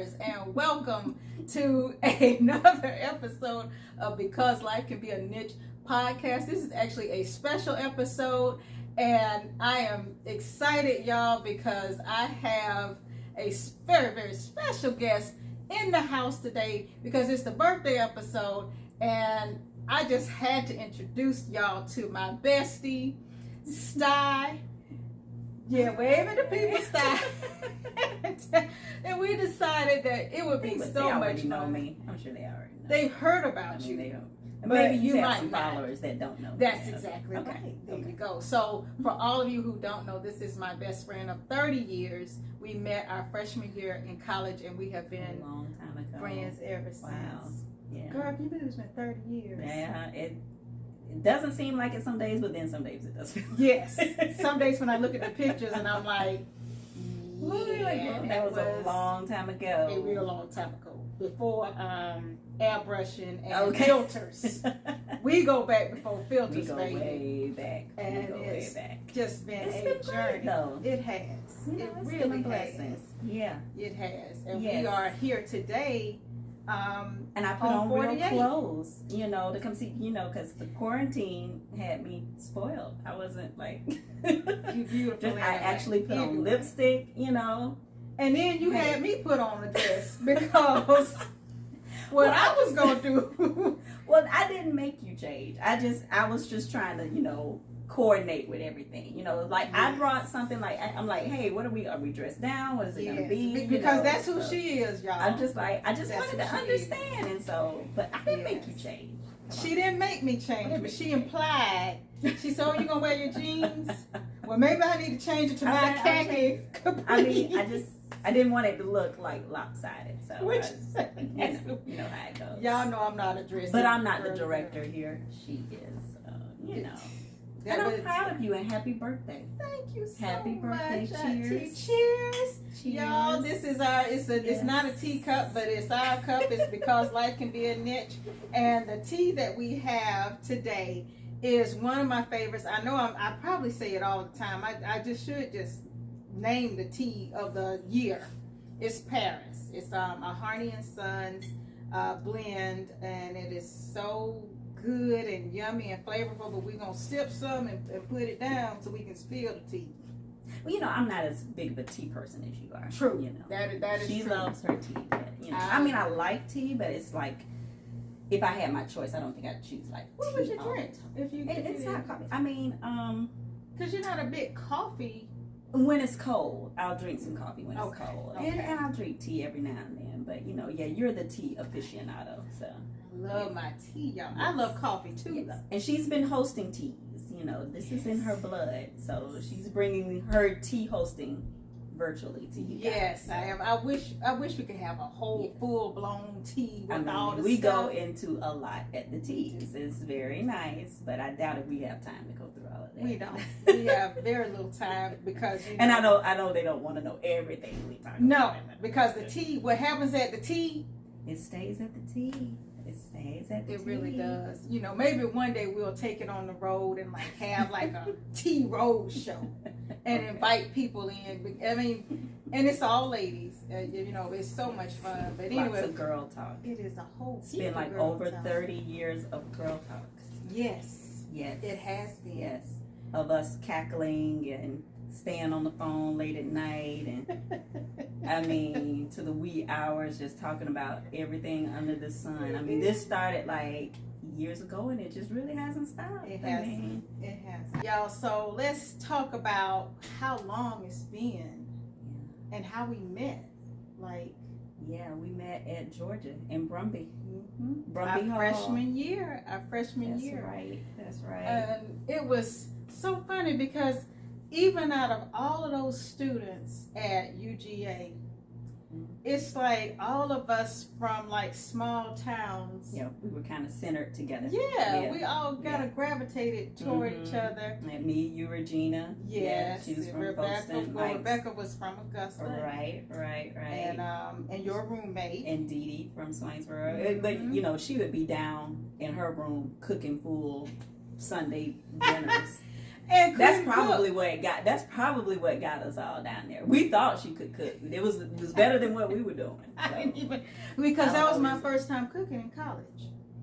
listeners, and welcome to another episode of Because Life Can Be a Niche podcast. This is actually a special episode, and I am excited, y'all, because I have a very, very special guest in the house today because it's the birthday episode, and I just had to introduce y'all to my bestie, Sty. Yeah, wave at the people, Sty. And we decided that it would be so much fun. Know me. I'm sure they already know. They've heard about you. They don't. But maybe you might have some not. followers that don't know. That's exactly okay. right. There you go. So for all of you who don't know, this is my best friend of 30 years. We met our freshman year in college, and we have been a long time ago. Friends ever since. Wow. Yeah. Girl, you been it's been 30 years. Yeah. It doesn't seem like it some days, but then some days it does. Yes. Some days when I look at the pictures and I'm like, yeah, that was a long time ago. A real long time ago. Before airbrushing and filters. We go back before filters, we go baby. Way back. And we go it's way back. Just been It's a been journey. though. It has. You know, It it's really been a has. blessing. Yeah. It has. And Yes. we are here today. And I put on real clothes, to come see, because the quarantine had me spoiled. I wasn't like, You beautiful. I actually put on lipstick, And then you had me put on a dress because what I was going to do. Well, I didn't make you change. I was just trying to, coordinate with everything. I brought something I'm like, hey, are we dressed down? What is it gonna be? Because that's who she is, y'all. I just wanted to understand, and so, but I didn't make you change. She didn't make me change, but she implied. She said, "Oh, you gonna wear your jeans? Well, maybe I need to change it to my khaki." I didn't want it to look like lopsided. So Which, you know how it goes. Y'all know I'm not a dresser. But I'm not the director here. She is. And I'm proud of you, and happy birthday. Thank you so happy birthday. much. Cheers. Cheers. Y'all, this is our, it's not a teacup, but it's our cup. It's because life can be a niche. And the tea that we have today is one of my favorites. I know I probably say it all the time. I just should just name the tea of the year. It's Paris. It's a Harney and Sons blend, and it is so good and yummy and flavorful, but we're gonna sip some and put it down so we can spill the tea. Well, I'm not as big of a tea person as you are. True. That is she true. loves her tea. But, I like tea, but it's like if I had my choice, I don't think I'd choose like. What would you drink if you? It's not coffee. I mean, because you're not a big coffee. When it's cold, I'll drink some coffee when it's cold, okay. and I'll drink tea every now and then. But you're the tea aficionado, so. Love my tea, y'all. I love coffee too, though. And she's been hosting teas. This is in her blood, so she's bringing her tea hosting virtually to you. Yes, I am. I wish we could have a whole full blown tea with all the we stuff. go into a lot at the teas. It's very nice, but I doubt if we have time to go through all of that. We don't. We have very little time because and I know they don't want to know everything we talk about. No, because the tea. What happens at the tea? It stays at the tea. It really does. Maybe one day we'll take it on the road and have a tea road show and invite people in. I mean, and it's all ladies. It's so much fun. But anyway, lots of girl talk. It is a whole. It's been like over 30 years of girl talk. Yes. Yes. It has been. Yes. Of us cackling and staying on the phone late at night and to the wee hours just talking about everything under the sun. This started like years ago and it just really hasn't stopped. It has. It has. Y'all, so let's talk about how long it's been and how we met. We met at Georgia in Brumby. Mm-hmm. Brumby Our freshman year. That's right. That's right. And it was so funny because even out of all of those students at UGA, it's like all of us from small towns. Yeah, we were kind of centered together. Yeah, we all kind of gravitated toward each other. And me, you, Regina. Yes, she was from Rebecca. Rebecca was from Augusta. Right. And your roommate. And Dee Dee from Swainsboro. But she would be down in her room cooking full Sunday dinners. And That's probably what got us all down there. We thought she could cook. It was better than what we were doing. I So. didn't even, because that was my first time cooking in college.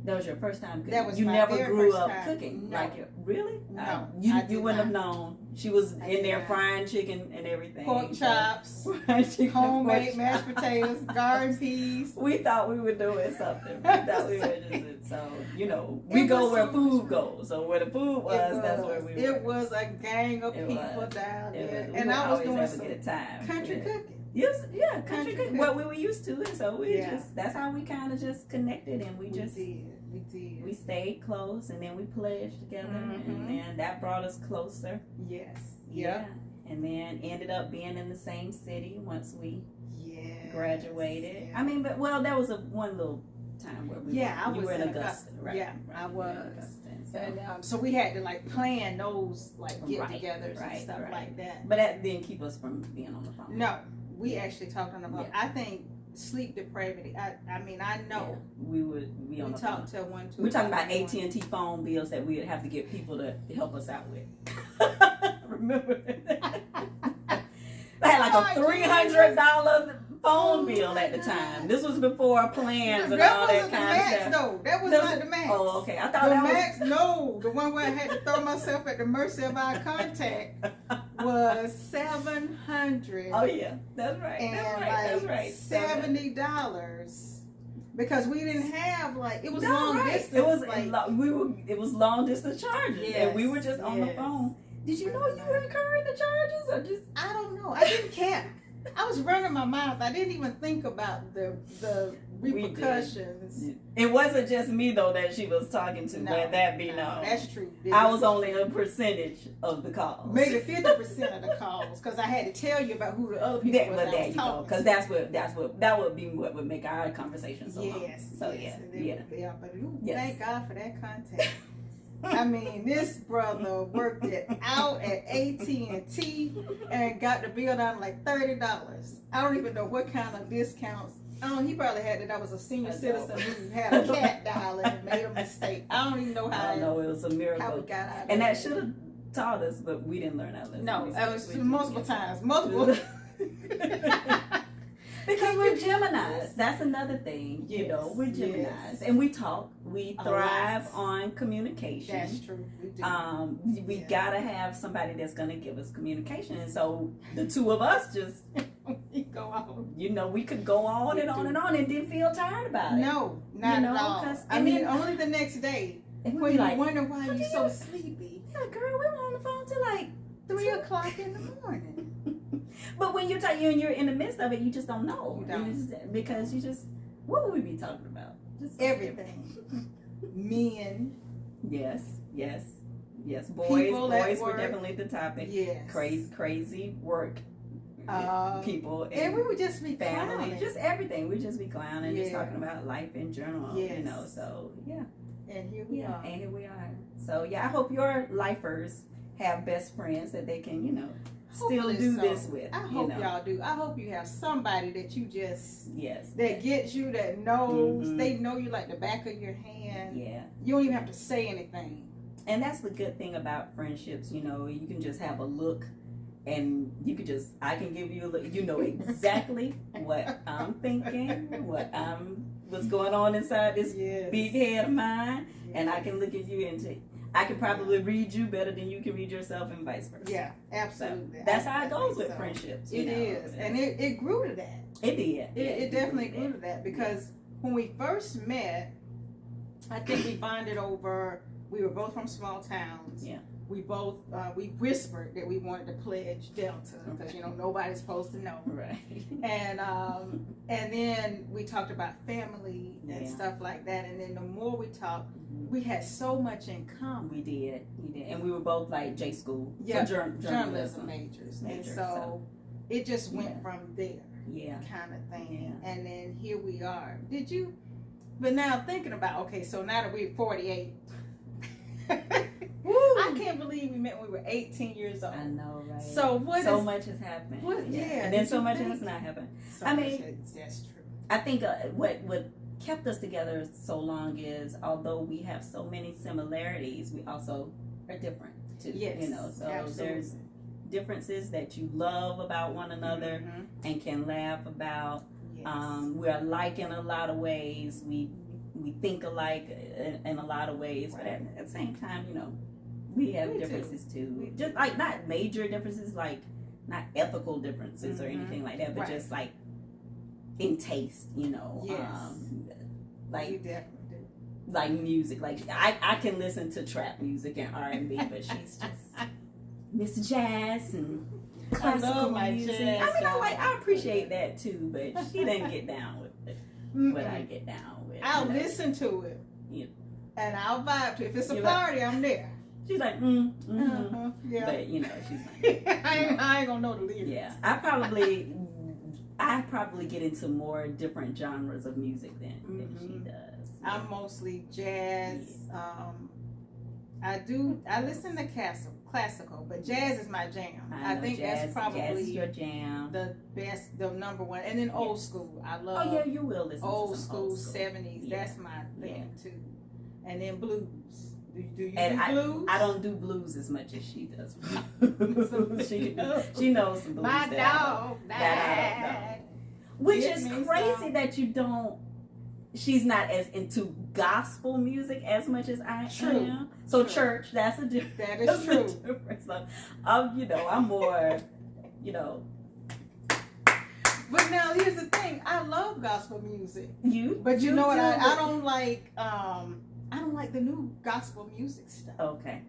That was your first time cooking. That was you my never very grew first up time. cooking No. like it. Really? No, you wouldn't have known. She was I in did there not. frying chicken and everything. Pork chops, Fried chicken, homemade pork mashed chops. potatoes, garden peas. We thought we were doing something. We thought we were just so we It go was where so food much goes. So where the food was, that's where we were. It was a gang of It people was. down It there, was. and We I was always doing have a some good time. country Yeah. cooking. Yes, yeah, country Country cooking. cooking. What we were used to, and so we Yeah. that's how we kind of just connected, and we did. we stayed close, and then we pledged together, Mhm. and then that brought us closer. Yes. Yeah, and then ended up being in the same city once we Yes. graduated. Yeah. I mean, but there was one little time where you were in Augusta, right? Yeah, right. I You were in was. Augusta, and so. And so we had to like plan those like Right, get-togethers right, and stuff right. like that. But that didn't keep us from being on the phone. No, we actually talked on the phone. Yeah. I think sleep depravity. I mean, I know. Yeah, we would be on We the phone. talked to one, two. We're talking about one. AT&T phone bills that we'd have to get people to help us out with. Remember? I had like a $300 phone bill at the time. This was before plans and all that wasn't the kind of max, stuff. though. That was not the max. Oh, okay. I thought The that max, no. The one where I had to throw myself at the mercy of our contact was $700. Oh yeah, that's right. And That's right. like That's right. $70 because we didn't have like it was No, long right. distance. It was like, it was long distance charges, and we were just on the Yes. phone. Did you know you were incurring the charges, or just? I don't know. I didn't care. I was running my mouth. I didn't even think about the repercussions. It wasn't just me though that she was talking to. No, Let that be known. That's true. I was only a percentage of the calls. maybe 50% of the calls because I had to tell you about who the other people But was. there I was you go, talking because that would be what would make our conversation so long. Yes. So yes, yeah. But ooh, Yes. thank God for that contact. I mean, this brother worked it out at AT&T and got the bill down to like $30. I don't even know what kind of discounts. He probably had that I was a senior citizen who had a cat dial and made a mistake. I don't even know how. I don't know. It was a How miracle, we got out. and that should have taught us, but we didn't learn our lesson. No, that was We multiple just- times. Multiple. Because we're Geminis. That's another thing. Yes, We're Geminis, yes. and we talk. We A thrive lot. on communication. That's true. We do. We Yeah. gotta have somebody that's gonna give us communication, and so the two of us just, We go on. we could go on We and on do. and on and didn't feel tired about it. No, not at all. 'cause- I and mean, then- only the next day And we'd when be you like, wonder why "What you're do so you-" sleepy. yeah, girl, we were on the phone till like 3:00 in the morning. But when you're you're in the midst of it, you just don't know. You don't. Because what would we be talking about? Just Everything. Men. Yes. Boys People at were work. definitely the topic. Yes. Crazy work. People And we would just be family, clowning. just everything. We just be clowning, just Yeah. talking about life in general. Yes. So yeah. And here we are. And here we are. So yeah, I hope your lifers have best friends that they can, still Hopefully do so. this with. I hope y'all do. I hope you have somebody that you just Yes. that gets you, that knows. Mhm. They know you like the back of your hand. Yeah. You don't even have to say anything. And that's the good thing about friendships, you can just have a look and I can give you a look, exactly what I'm thinking, what's going on inside this Yes. big head of mine, and I can look at you and I can probably read you better than you can read yourself and vice versa. Yeah, absolutely. So that's how I it goes think with so. friendships. It is. And it grew to that. It did. It definitely grew to that because when we first met, I think we bonded over, we were both from small towns. Yeah. We both, we whispered that we wanted to pledge Delta because, nobody's supposed to know. Right. And then we talked about family and stuff like that. And then the more we talked, we had so much in common. We did. And we were both like J school. Yeah, so journalism majors. And so it just went from there. Yeah. Kind of thing. Yeah. And then here we are. But now thinking about, okay, so now that we're 48. I can't believe we met when we were 18 years old. I know, right? So much has happened. And then so much has not happened. That's true. I think what kept us together so long is, although we have so many similarities, we also are different. too. Yes, You know, so absolutely. there's differences that you love about one another and can laugh about. Yes. We're alike in a lot of ways. We think alike in a lot of ways, but at the same time, you know, we have differences too. Just like not major differences, like not ethical differences or anything like that, but just like in taste, you know. Yes. Like we definitely do. Like music, like I can listen to trap music and R&B, but she's just Miss Jazz and classical music. Jazz. I mean, I appreciate that too, but she doesn't get down with it. What I get down with. I'll listen to it, and I'll vibe to it. If it's a party, I'm there. She's like, yeah. But you know, she's like, I ain't gonna know the lyrics. Yeah, I probably get into more different genres of music than she does. I'm mostly jazz. I listen to classical, but jazz is my jam. I think jazz, that's probably jazz is your jam. The best, the number one. And then old school. I love Oh yeah, you will listen old to some school old school 70s. Yeah. That's my thing too. And then blues. Do you and do blues? I don't do blues as much as she does. she knows some blues. My dog that I don't know. Which is crazy that you don't. She's not as into gospel music as much as I am. So church, that's a difference. That is true. So, you know, I'm more, you know. But now here's the thing. I love gospel music. But you know what? I don't like. I don't like the new gospel music stuff. Okay.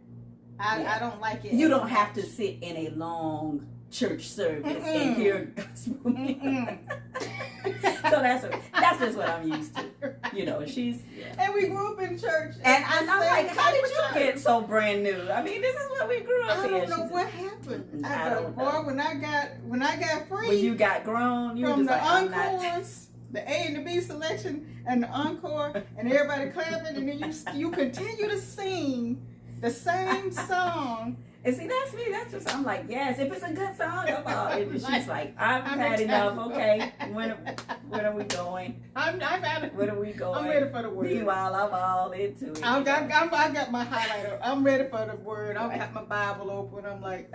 I don't like it. You don't have to sit in a long church service and hear gospel music. So that's just what I'm used to. You know, and we grew up in church. And I'm like, how did you get so brand new? I mean, this is what we grew up in. I don't know what happened. I don't know. When I got free. When you got grown, you from were just the like, encores, the A and the B selection, and the encore, and everybody clapping, and then you continue to sing the same song. And see, that's me. That's just, I'm like, yes, if it's a good song, I'm all. And she's like, I've had enough. Okay, when are we going? I've had it. When are we going? I'm ready for the word. Meanwhile, I'm all into it. I got my highlighter. I'm ready for the word. I've got my Bible open. I'm like,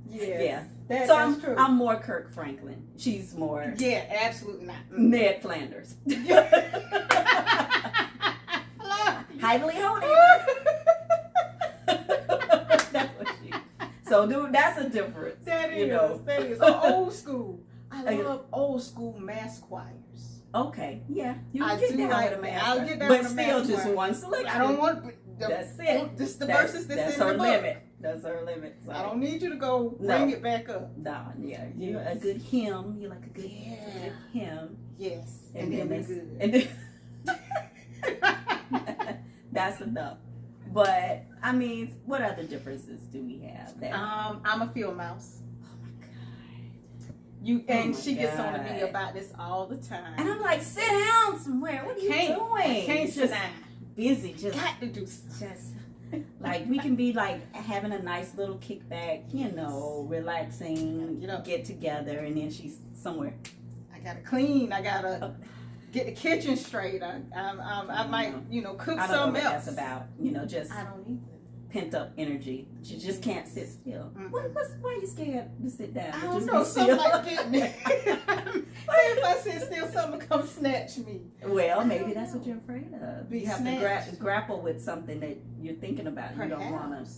yeah. That's true. I'm more Kirk Franklin. She's more. Yeah, absolutely not. Ned Flanders. Highly holy. So, dude, that's a difference. That is. You know? That is. Old school. I love old school mass choirs. Okay. Yeah. I'll get down with a mass choir. I'll get down but with a still mass just choir. one selection. I don't want. That's it. Just the verses that's in her the book. limit. That's her limit. So. I don't need you to go bring it back up. No, yeah. You're a good hymn. You like a good hymn. Yes. And then we're good. And then that's enough. But I mean, what other differences do we have? That I'm a field mouse. Oh my god! She gets on to me about this all the time. And I'm like, sit down somewhere. What are you doing? I can't sit down. Busy, just got to do something. Just like we can be like having a nice little kickback, you know, relaxing, get together, and then she's somewhere. I gotta clean. I gotta. Get the kitchen straight. I might, cook something else. I don't know what that's about. Just I don't either. Pent up energy. You just can't sit still. Why are you scared to sit down? I don't know. Something like getting me. If I sit still, something will come snatch me. Well, maybe that's what you're afraid of. You have to grapple with something that you're thinking about. Perhaps. You don't want to,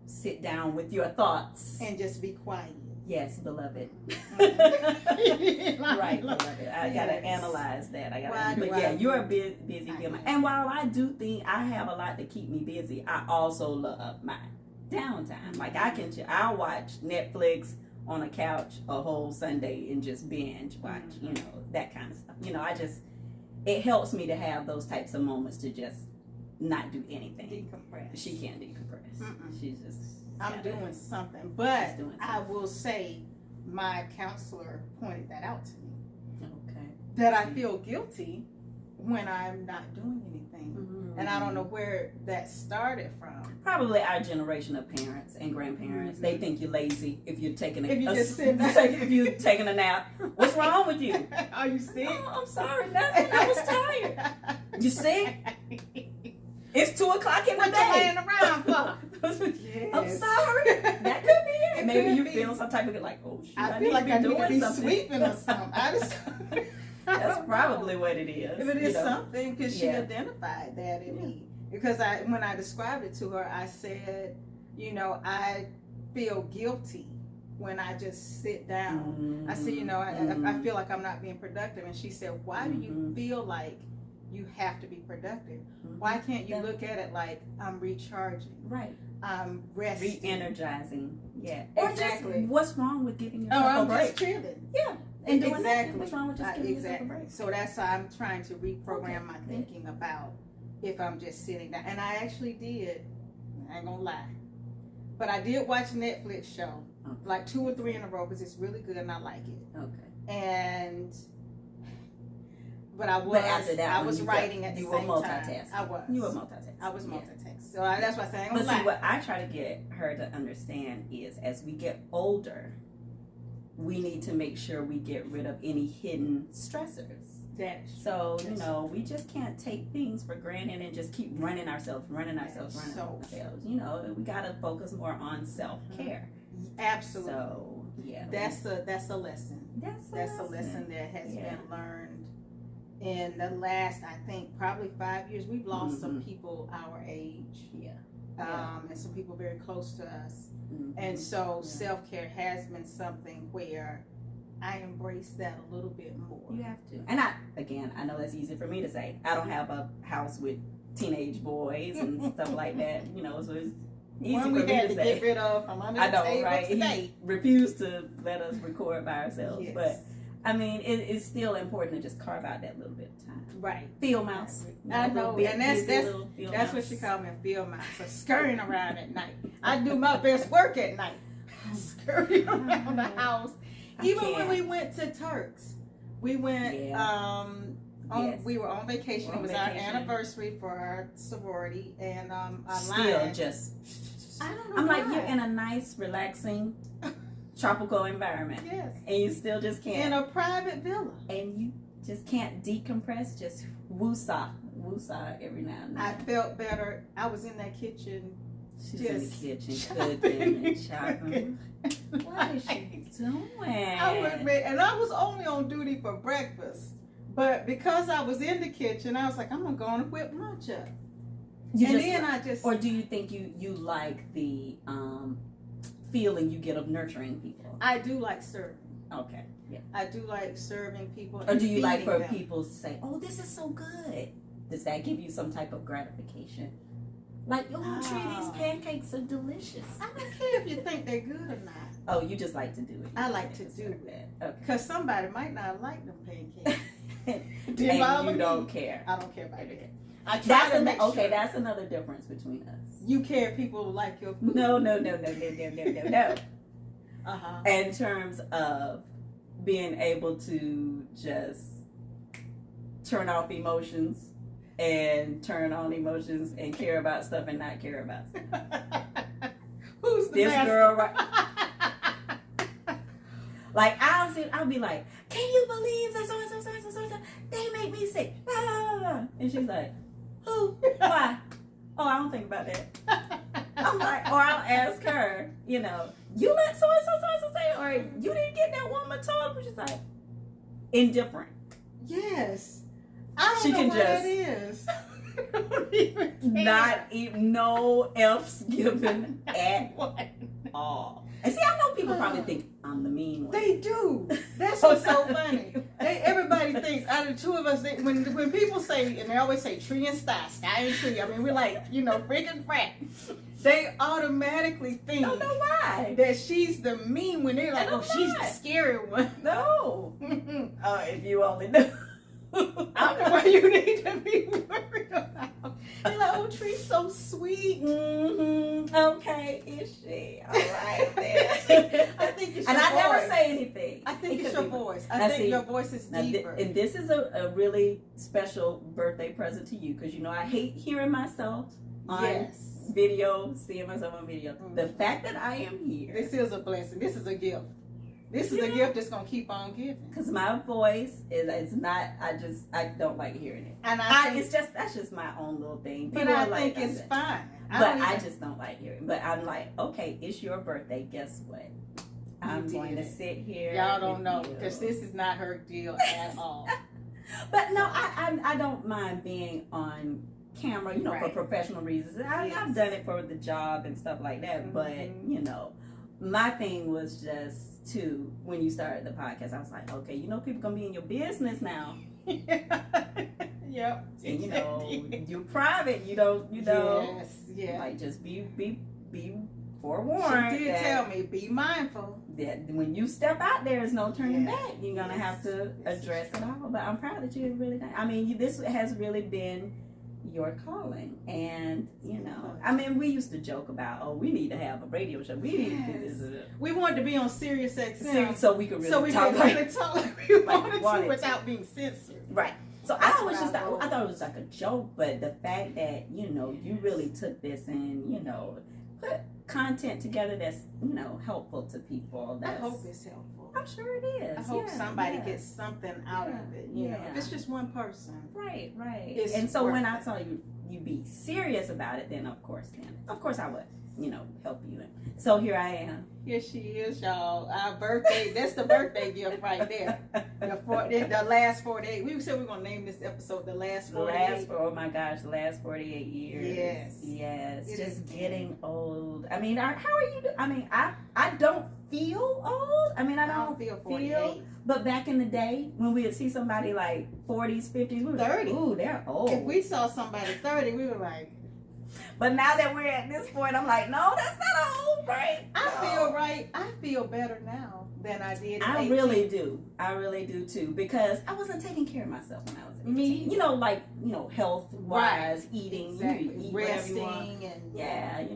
sit down with your thoughts and just be quiet. Yes, beloved. Right, beloved. I gotta analyze that. You're a busy human. And while I do think I have a lot to keep me busy, I also love my downtime. Like I'll watch Netflix on a couch a whole Sunday and just binge watch, that kind of stuff. It helps me to have those types of moments to just not do anything. Decompress. She can't decompress. She's just. I'm doing something, but I will say my counselor pointed that out to me. Okay. That I feel guilty when I'm not doing anything. And I don't know where that started from. Probably our generation of parents and grandparents. They think you're lazy if you're taking if you're taking a nap. What's wrong with you? Are you sick? Oh, I'm sorry, nothing. I was tired. You sick? It's 2:00 in the day. What you laying around for? Yes. I'm sorry. That could be it. It Maybe could you be. feel some type of like, oh shit, I feel like I need to be something. sweeping or something. That's probably what it is. If it is something, because she Yeah. identified that in me. Because when I described it to her, I said, I feel guilty when I just sit down. I said, I feel like I'm not being productive. And she said, why do you feel like you have to be productive? Why can't you look at it like I'm recharging? Right. I'm resting. Re-energizing. Yeah. Exactly. Or just, what's wrong with giving yourself a I'm break? just chilling. Yeah. And doing Exactly. nothing. What's wrong with just giving yourself a break? So that's how I'm trying to reprogram my thinking about if I'm just sitting down. And I actually did. I ain't gonna lie. But I did watch a Netflix show, like 2 or 3 in a row, because it's really good and I like it. Okay. But after that, I was writing at the same time. You were multitasking. I was multitasking. So that's why I say, but see, what I try to get her to understand is, as we get older, we need to make sure we get rid of any hidden stressors. So, we just can't take things for granted and just keep running ourselves. We got to focus more on self-care. Absolutely. So, yeah. That's a lesson. That's a lesson that has been learned in the last, I think, probably 5 years. We've lost some people our age. And some people very close to us. And so self-care has been something where I embrace that a little bit more. You have to. And I know that's easy for me to say. I don't have a house with teenage boys and stuff like that, so it's easy for me to say. Get rid of from under the table right? Today. He refused to let us record by ourselves. Yes. But I mean, it's still important to just carve out that little bit of time. Right. Field mouse. I know. And that's what she called me, a field mouse. So scurrying around at night. I do my best work at night. Scurrying around the house. Even when we went to Turks, we went. We were on vacation. It was our anniversary for our sorority, and still just. I don't know. I'm like, you're in a nice, relaxing, tropical environment. Yes. And you still just can't. In a private villa. And you just can't decompress. Just woosah every now and then. I felt better. I was in that kitchen. She's in the kitchen cooking and chopping. What is she doing? And I was only on duty for breakfast. But because I was in the kitchen, I was like, I'm going to go and whip lunch up. Or do you think you like the feeling you get of nurturing people? I do like serving. Okay. Yeah. I do like serving people. Or do you like for people to say, oh, this is so good? Does that give you some type of gratification? Like, Tree, these pancakes are delicious. I don't care if you think they're good or not. Oh, you just like to do it. I like to do it. Okay. Because somebody might not like them pancakes. And you don't care. I don't care about it. That's another difference between us. You care if people like your food? No. Uh-huh. In terms of being able to just turn off emotions and turn on emotions and care about stuff and not care about stuff. Who's this girl right? Like I'll be like, can you believe that so and so they make me sick? And she's like, who? Why? Oh, I don't think about that. I'm like, or I'll ask her, you let so and so say, or you didn't get that woman told, which is like indifferent. Yes. I don't know what that is. Not even no F's given at all. And see, I know people probably think I'm the mean one. They do. That's what's so funny. Everybody thinks out of the two of us, when people say, and they always say Tree and Sky and Tree. I mean, we're like, freaking frat. They automatically think. Don't know why. That she's the mean one. They're like, she's the scary one. No. Oh, if you only knew. I'm the one you need to be worried about. They're like, Tree's so sweet. Mm-hmm. Okay, is she? All right then. I think it's and your I voice. Never say anything. I think it's your voice. I think your voice is deeper. And this is a really special birthday present to you because I hate hearing myself on video, seeing myself on video. Mm-hmm. The fact that I am here. This is a blessing. This is a gift. This is a gift that's gonna keep on giving. Because my voice is not. I don't like hearing it. And that's just my own little thing. But I think it's fine. I just don't like hearing it. But I'm like, okay, it's your birthday. Guess what? I'm going to sit here. Y'all don't know because this is not her deal at all. But no, I don't mind being on camera, for professional reasons. I've done it for the job and stuff like that. But my thing was just when you started the podcast, I was like, okay, people gonna be in your business now. Yep. And you're private. You don't. Yes. Yeah. Like just be forewarned. She did tell me, be mindful that when you step out there, there's no turning back. You're gonna have to address it all. But I'm proud that you really done. I mean, this has really been your calling, and we used to joke about, we need to have a radio show. We need to do this. We wanted to be on Sirius XM, so we could really talk like we wanted to without being censored. Right. So I thought it was like a joke, but the fact that you really took this and put content together that's helpful to people. I hope it's helpful. I'm sure it is. I hope somebody gets something out of it. If it's just one person. Right. And so when I saw you be serious about it, then of course I would help you. So here I am. Here she is, y'all. Our birthday. That's the birthday gift right there. The last 48. We said we were gonna name this episode the last 48. Oh my gosh, the last 48 years. Yes. Just getting old. I mean, how are you? I mean, I don't feel old. I mean, I don't feel 48. But back in the day, when we would see somebody like 40s, 50s, we were 30. Like, ooh, they're old. If we saw somebody 30, we were like. But now that we're at this point, I'm like, no, that's not old, right? I feel better now than I did. I really do. I really do too, because I wasn't taking care of myself when I was 18. Me, health wise, eating, exactly. Resting, and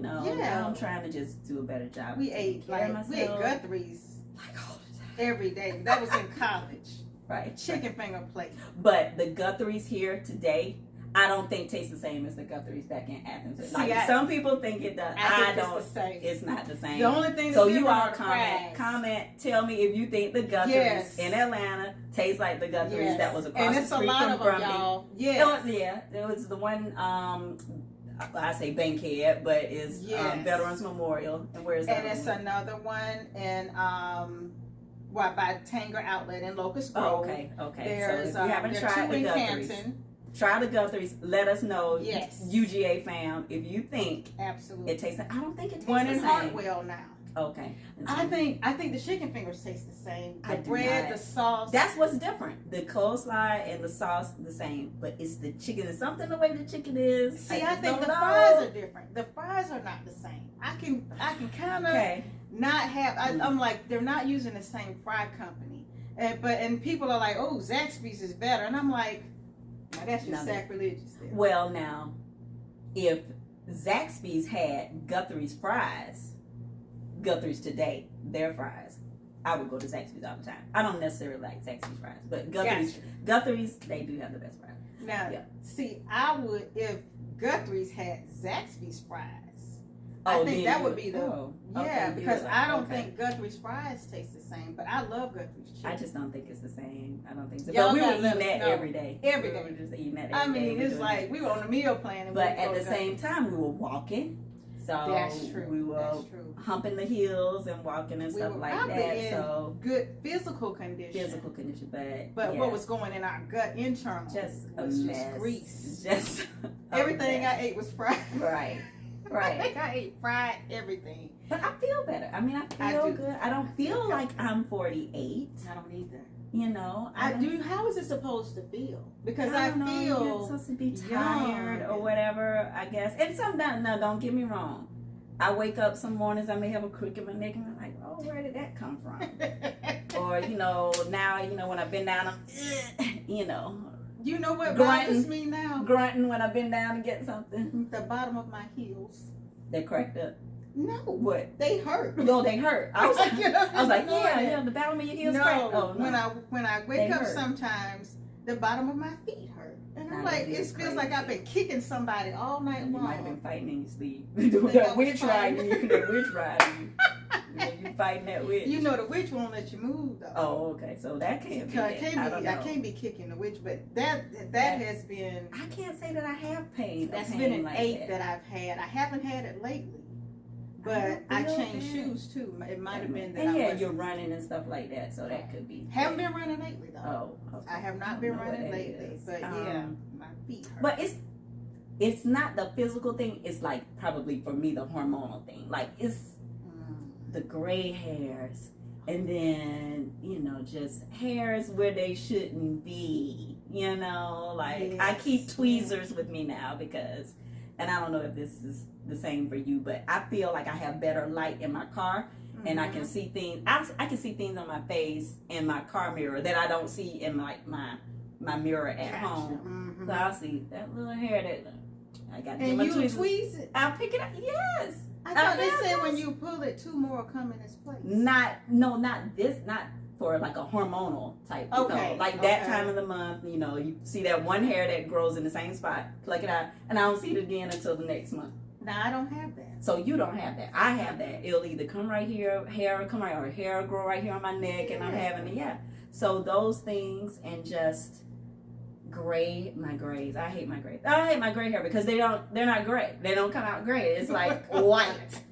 Now I'm trying to just do a better job. We ate Guthrie's like all the time, every day. That was in college, right? Chicken finger plate. But the Guthrie's here today, I don't think tastes the same as the Guthrie's back in Athens. Some people think it does. I don't. It's the same. It's not the same. The only thing. So you all comment. Tell me if you think the Guthrie's in Atlanta tastes like the Guthrie's that was across the street from Grumpy. Y'all. Yes. It was the one. I say Bankhead, but it's Veterans Memorial. And where's that? And it's another one by Tanger Outlet in Locust Grove. Okay. There's, so if you haven't tried the Guthrie's. Try the Guthrie's. Let us know, UGA fam, if you think absolutely it tastes. I don't think it tastes one the in same. Hartwell now. Okay. I think the chicken fingers taste the same. The bread, the sauce. That's what's different. The coleslaw and the sauce the same, but it's the chicken. It's something the way the chicken is. See, I think the fries are different. The fries are not the same. I can kind of not have. I'm like, they're not using the same fry company, and people are like, oh, Zaxby's is better, and I'm like. Now that's just sacrilegious. There. Well, now, if Zaxby's had Guthrie's fries, Guthrie's today, their fries, I would go to Zaxby's all the time. I don't necessarily like Zaxby's fries, but Guthrie's, they do have the best fries. Now, see, I would, if Guthrie's had Zaxby's fries, I think that would be the because I don't think Guthrie's fries taste the same, but I love Guthrie's chicken. I just don't think it's the same. I don't think so. But we were eating that every day. Every day. We were just eating that every day. It's like we were on a meal plan. But at the same time, we were walking. So that's true. We were humping the hills and walking and stuff like that. So good physical condition. But what was going in our gut internal just was just grease. Just everything I ate was fried. Right. I ate fried everything. But I feel better. I mean, I feel good. I don't feel like I'm 48. I don't either. I do. How is it supposed to feel? Because I feel you're supposed to be tired or whatever, I guess. And sometimes, no, don't get me wrong. I wake up some mornings, I may have a crick in my neck, and I'm like, oh, where did that come from? Or, now, when I've been down, I'm, You know what grunting, bothers me now? Grunting when I've been down to get something. The bottom of my heels. They cracked up. No. What? They hurt. No, they hurt. I was like, the bottom of your heels cracked. Oh, no. When I wake up sometimes, the bottom of my feet hurt. And I'm like, it feels like I've been kicking somebody all night long. You might have been fighting in your sleep. We're trying you. You fighting that witch. You know the witch won't let you move though. Oh, okay. So that can't be. I can't be kicking the witch, but that has been. I can't say that I have pain. That's been an like 8 that I've had. I haven't had it lately, but I changed shoes too. It might have been that. And you're running and stuff like that, so that could be. Haven't been running lately though. Oh, okay. I have not been running lately, but yeah, my feet hurt. But it's not the physical thing. It's like probably for me the hormonal thing. Like it's the gray hairs, and then just hairs where they shouldn't be. Like I keep tweezers with me now because, and I don't know if this is the same for you, but I feel like I have better light in my car, and I can see things. I can see things on my face in my car mirror that I don't see in my mirror at home. So I'll see that little hair that. I got and you tweeze it. I'll pick it up. Yes. I thought they said when you pull it, 2 more come in its place. Not this. Not for like a hormonal type. Okay. Like that time of the month. You see that one hair that grows in the same spot. Pluck it out, and I don't see it again until the next month. Now I don't have that. So you don't have that. I have that. It'll either come right here, hair will come right, or hair will grow right here on my neck, and I'm having it. Yeah. So those things and just. My grays. I hate my grays. I hate my gray hair because they're not gray. They don't come out gray. It's like white.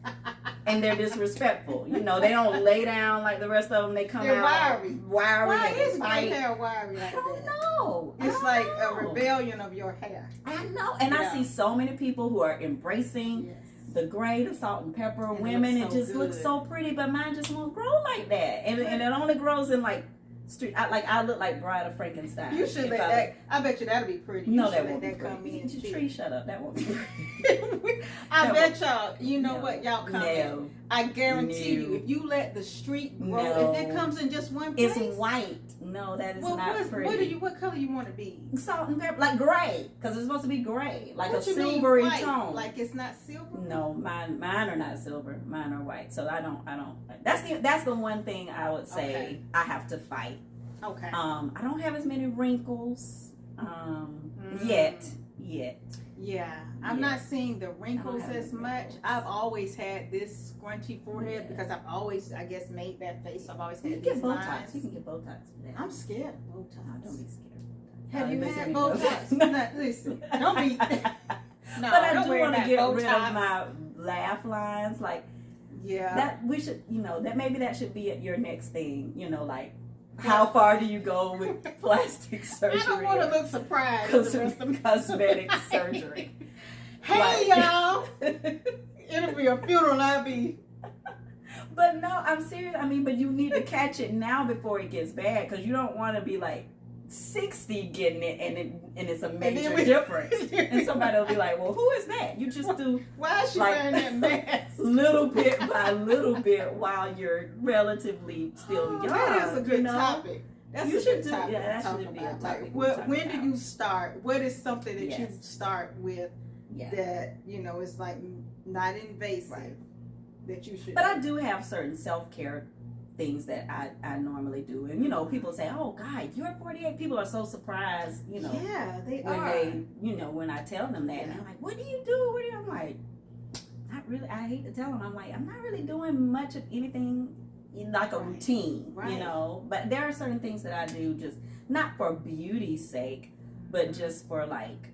And they're disrespectful. They don't lay down like the rest of them. They come out wiry. Why is gray hair wiry like that? I don't know. It's like a rebellion of your hair. I know. And I see so many people who are embracing the gray, the salt and pepper women. It just looks so pretty, but mine just won't grow like that. And it only grows in like street. I look like Bride of Frankenstein. You should let that. I bet you that'll be pretty. No, you that won't let that be come pretty. in. Tree, shut up. That won't be pretty. I bet y'all. You know what? Y'all come in. No. I guarantee you, if you let the street grow, if it comes in just one place, it's white. No, that is not pretty. What color you want to be? Salt and pepper, like gray, because it's supposed to be gray, like what a silvery tone. Like it's not silver. No, mine are not silver. Mine are white. So I don't. That's the one thing I would say I have to fight. Okay. I don't have as many wrinkles yet. Yeah, I'm not seeing the wrinkles as much. I've always had this scrunchy forehead because I've always, I guess, made that face. I've always had these lines. You can get Botox. I'm scared of Botox. Don't be scared. Have you had Botox? No, listen, don't be. No, but I do want to get rid of my laugh lines. Like, that we should, that should be your next thing. Like. How far do you go with plastic surgery? I don't want to look surprised. Cosmetic surgery. Hey, y'all. It'll be a funeral. I'll be. But no, I'm serious. I mean, but you need to catch it now before it gets bad because you don't want to be like 60 getting it and it's a major difference. And somebody will be like, well, who is that? You just do. Why is she wearing that mask? Little bit by little bit while you're relatively still young. That is a good topic. That's you a should good topic. Yeah, that should be a topic. When do you start? What is something that you start with that, is like not invasive that you should? But I do have certain self-care things that I normally do. And, people say, oh, God, you're 48. People are so surprised, Yeah, they when are. When I tell them that. And they're like, what do you do? I'm like, not really. I hate to tell them. I'm like, I'm not really doing much of anything like a routine, But there are certain things that I do just not for beauty's sake, but just for like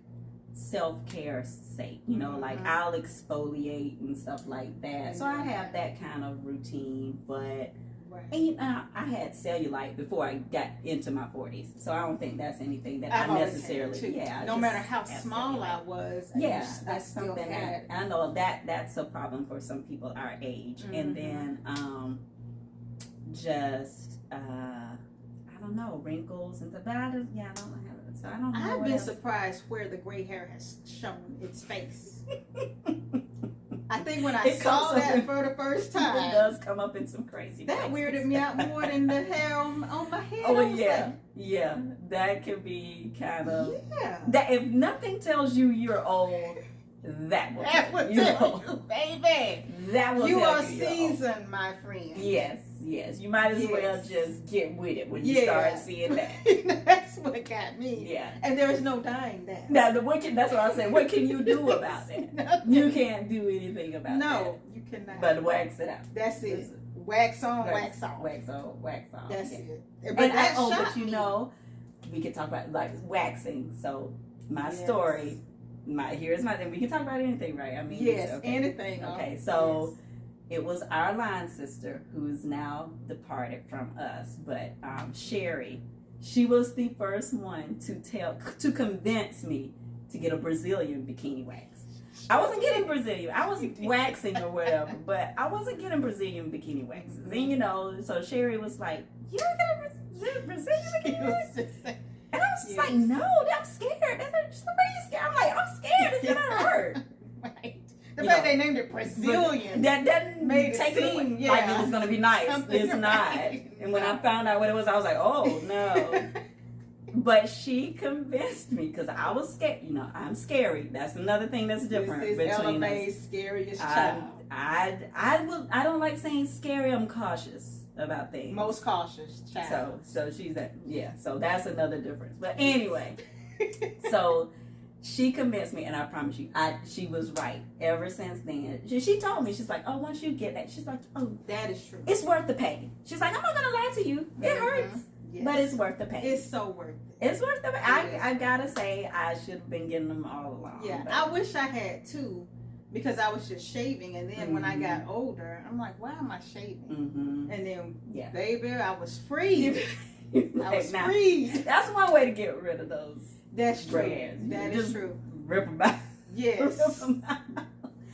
self-care's sake, like I'll exfoliate and stuff like that. So I have that kind of routine, but and I had cellulite before I got into my 40s, so I don't think that's anything that I necessarily. No matter how small I was. That's something that I know that's a problem for some people our age. And then just I don't know, wrinkles and stuff. But I don't have it, so I don't know. I've been surprised where the gray hair has shown its face. I think when I saw that for the first time, it does come up in some crazy. That weirded me out more than the hair on my head. Oh that can be kind of. Yeah. That if nothing tells you you're old, that will tell you, baby. That will you tell are seasoned, my friend. Yes. You might as well just get with it when you start seeing that. That's what got me. Yeah. And there is no dying that. Now, that's what I said. What can you do about that? You can't do anything about that. No, you cannot. But wax it out. That's it. wax on, wax off. Wax on, wax off. That's yeah. it. And that but shocked you me. know, we could talk about like waxing. So my Yes. story, here's my thing. We can talk about anything, right? I mean, Yes, okay. anything. Okay, so it was our line sister who's now departed from us, but Sherry, she was the first one to convince me to get a Brazilian bikini wax. I wasn't getting Brazilian. I was waxing or whatever, but I wasn't getting Brazilian bikini waxes. And you know, so Sherry was like, "You don't get a Brazilian bikini wax?" And I was just like, "No, I'm scared." She's like, "Are you scared?" I'm like, "I'm scared. It's gonna hurt." Right. The fact they named it Brazilian. That doesn't made take it it seem, away. Like it was gonna be nice. Something It's not. right. And when I found out what it was, I was like, "Oh no." But she convinced me because I was scared. You know, I'm scary. That's another thing that's different This is between LMA's us. scariest child. I don't like saying scary. I'm cautious about things. Most cautious child. So she's that. Yeah. So that's another difference. But anyway, so she convinced me, and I promise you, she was right. Ever since then, she told me, she's like, "Oh, once you get that," she's like, "Oh, that is true. it's worth the pain." She's like, "I'm not gonna lie to you. It hurts." Yes. But it's worth the pain. It's so worth it. It's worth the pain. I gotta say, I should have been getting them all along. Yeah, but I wish I had too, because I was just shaving, and then when I got older, I'm like, why am I shaving? Mm-hmm. And then, Yeah. baby, I was free. I was Now, free. That's one way to get rid of those. That's true. Brands. That Just is true. Rip them out. Yes. Rip them out.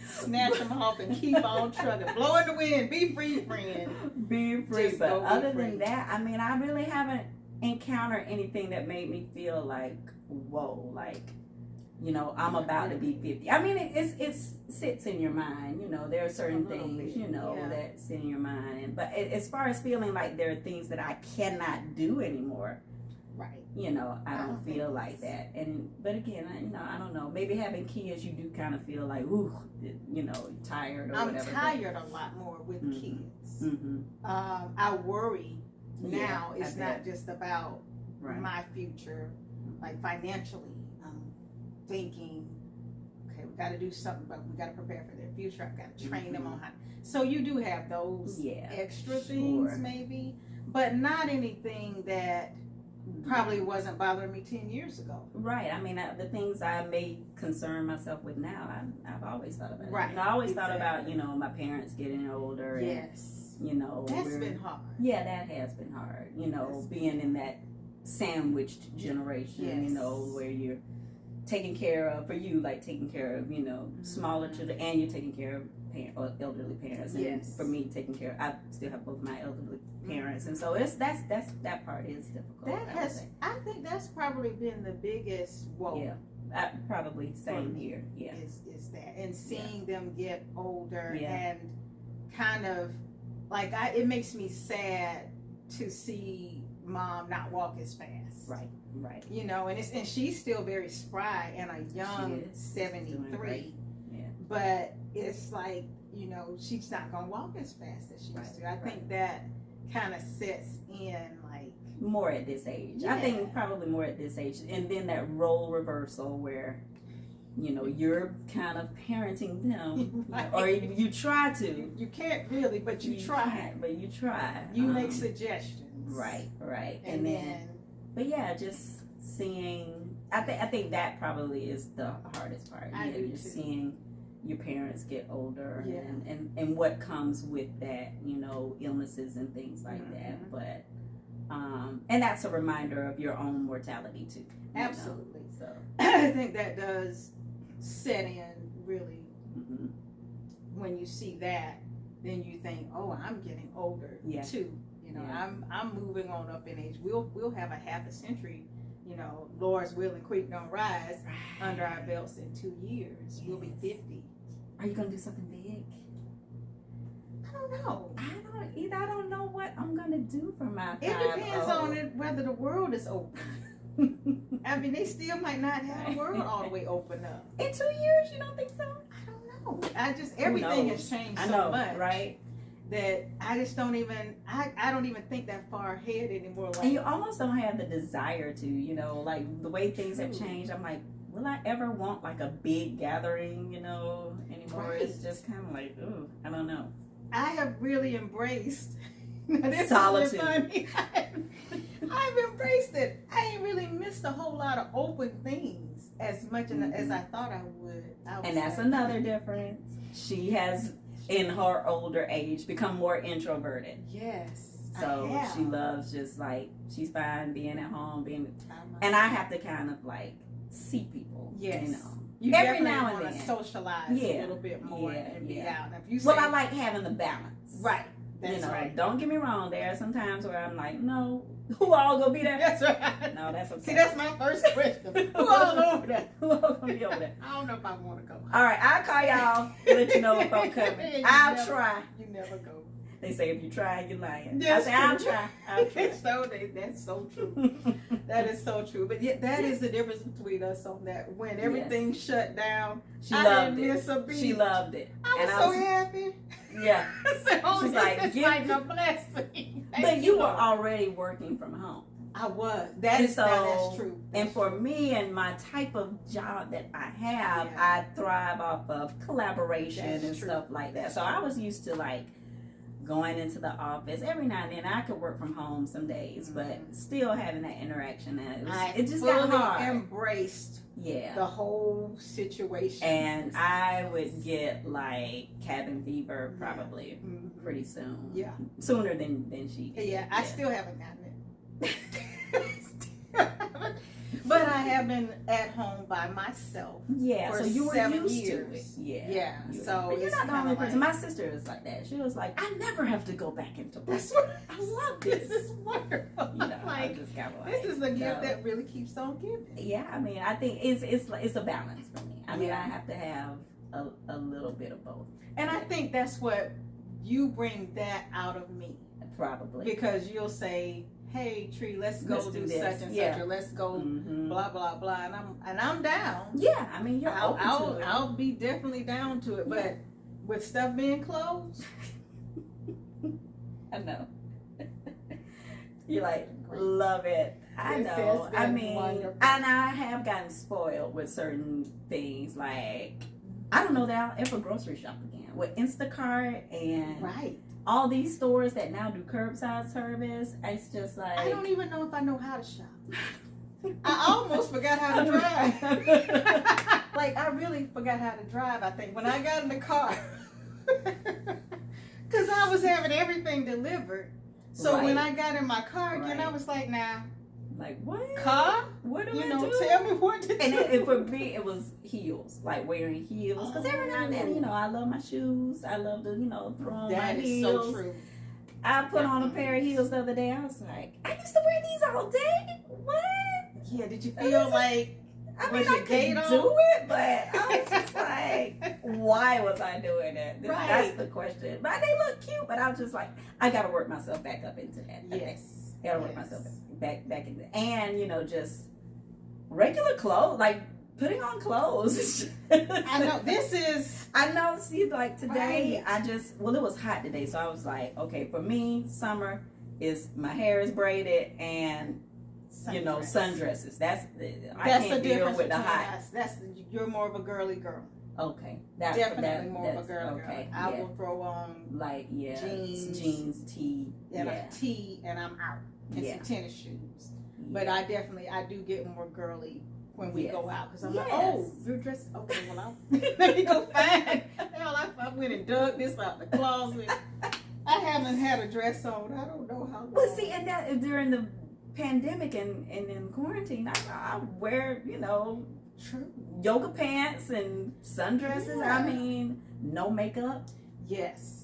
Snatch them off and keep on trucking. Blow in the wind. Be free, friend. Be free. Just But go be other free. than that, I mean, I really haven't encountered anything that made me feel like, whoa, like, you know, I'm about to be 50. I mean, it sits in your mind. You know, there are certain things, you know, that sit in your mind. But as far as feeling like there are things that I cannot do anymore, Right. you know, I don't feel like that. But again, I don't know. Maybe having kids, you do kind of feel like, ooh, you know, tired or whatever. I'm tired a lot more with Mhm. kids. Mm-hmm. I worry now. Yeah, It's I not bet. just about Right. my future, like financially. I'm thinking, okay, we got to do something, but we got to prepare for their future. I've got to train them on how. So you do have those extra things, maybe, but not anything that probably wasn't bothering me 10 years ago. Right. I mean, the things I may concern myself with now, I've always thought about it. Right. You know, I always thought about, you know, my parents getting older. Yes. And, you know. That's been hard. Yeah, that has been hard. You know, being in that sandwiched generation, you know, where you're taking care of, for you, like taking care of, you know, smaller children, and you're taking care of elderly parents. And for me, taking care of, I still have both my elderly parents, and so that part is difficult. I think that's probably been the biggest probably same here. Yeah, is that, and seeing them get older and kind of like it makes me sad to see mom not walk as fast. Right. You know, and she's still very spry and a young 73. Yeah. But it's like, you know, she's not gonna walk as fast as she used to. I think that kind of sets in like more at this age. I think probably more at this age, and then that role reversal where, you know, you're kind of parenting them, or you try to. You can't really, but you try. But you try. You make suggestions. Right. And then, but yeah, just seeing. I think that probably is the hardest part. I do just too. seeing your parents get older and what comes with that, you know, illnesses and things like that. But and that's a reminder of your own mortality too. Absolutely. So I think that does set in really when you see that, then you think, oh, I'm getting older too. You know, I'm moving on up in age. We'll have a half a century, you know, Lord's will and creek don't rise under our belts in 2 years. Yes. We'll be 50. Are you gonna do something big? I don't know. I don't know what I'm gonna do for my. It depends on whether the world is open. I mean, they still might not have the world all the way open up. In 2 years, you don't think so? I don't know. Everything has changed so much, right? That I just don't even. I don't even think that far ahead anymore. Like, and you almost don't have the desire to, you know, like the way things have changed. I'm like, will I ever want like a big gathering, you know, anymore? Right. It's just kind of like, ooh, I don't know. I have really embraced this solitude. Is funny. I've embraced it. I ain't really missed a whole lot of open things as much as I thought I would. And that's another difference. She has, in her older age, become more introverted. Yes. So she loves just like, she's fine being at home, and I have to kind of like see people. Yes. You know. You Every now and then socialize a little bit more and be out. And if you say, well, I like having the balance. Right. That's you know, right. Don't get me wrong. There are some times where I'm like, no, who all gonna be there? That's right. No, that's okay. See, that's my first question. Who all over there? Who all gonna be over there? I don't know if I want to go. All right, I'll call y'all to let you know if I'm coming. I'll try. You never go. They say if you try, you're lying. Yes, I say I'll try. I'll try. That's so true. That is so true. But yeah, that is the difference between us on that. When everything shut down, she I loved didn't it. miss a beat. She loved it. I was so happy. Yeah. So she's like, it's like a blessing. But you were already working from home. I was. That's true. And for me and my type of job that I have, I thrive off of collaboration and stuff like that. So I was used to like going into the office every now and then. I could work from home some days, but still having that interaction. It just got hard. Embraced the whole situation, and I would get like cabin fever probably pretty soon. Yeah, sooner than she did. Yeah, I still haven't gotten it. But I have been at home by myself. Yeah, for so you were 7 used years. to it. Yeah. So but you're not the only person. My sister is like that. She was like, I never have to go back into work. I love this. This is wonderful. You know, like, just kind of like, this is a gift that really keeps on giving. Yeah, I mean, I think it's a balance for me. I mean, I have to have a little bit of both. And I think that's what you bring that out of me. Probably. Because you'll say, hey Tree, let's go do such and such, or let's go blah blah blah, and I'm down. Yeah, I mean I'll be definitely down to it, but with stuff being closed, I know. You like love it. I know. I mean, wonderful. And I have gotten spoiled with certain things. Like I don't know that I'll ever grocery shop again with Instacart and all these stores that now do curbside service. It's just like I don't even know if I know how to shop. I almost forgot how to drive. Like I really forgot how to drive. I think when I got in the car, because I was having everything delivered. So when I got in my car again, I was like, now. Like what? Car? What do I do? Tell me what to do. And for me, it was heels, like wearing heels. Because every now and then, I love my shoes. I love to, throw on my heels. So true. I put on a pair of heels the other day. I was like, I used to wear these all day. What? Yeah. Did you feel like? I mean, I could do it, but I was just like, why was I doing it? That's the question. But they look cute, but I was just like, I got to work myself back up into that. Yes. Got to work myself back into it. And, just regular clothes, like putting on clothes. I know, see, like today, it was hot today, so I was like, okay, for me, summer is, my hair is braided and sundresses. I can't deal with the hot. You're more of a girly girl. Okay, Definitely more of a girly girl. I will throw on like jeans, tee, and a tee, and I'm out, and some tennis shoes. But I do get more girly when we go out, because I'm like, oh, you're dressed. Okay, well, let me go find. Hell, I went and dug this out the closet. I haven't had a dress on. I don't know how long. Well, see, and that during the pandemic and in quarantine, I wear, yoga pants and sundresses. Yeah. I mean, no makeup. Yes.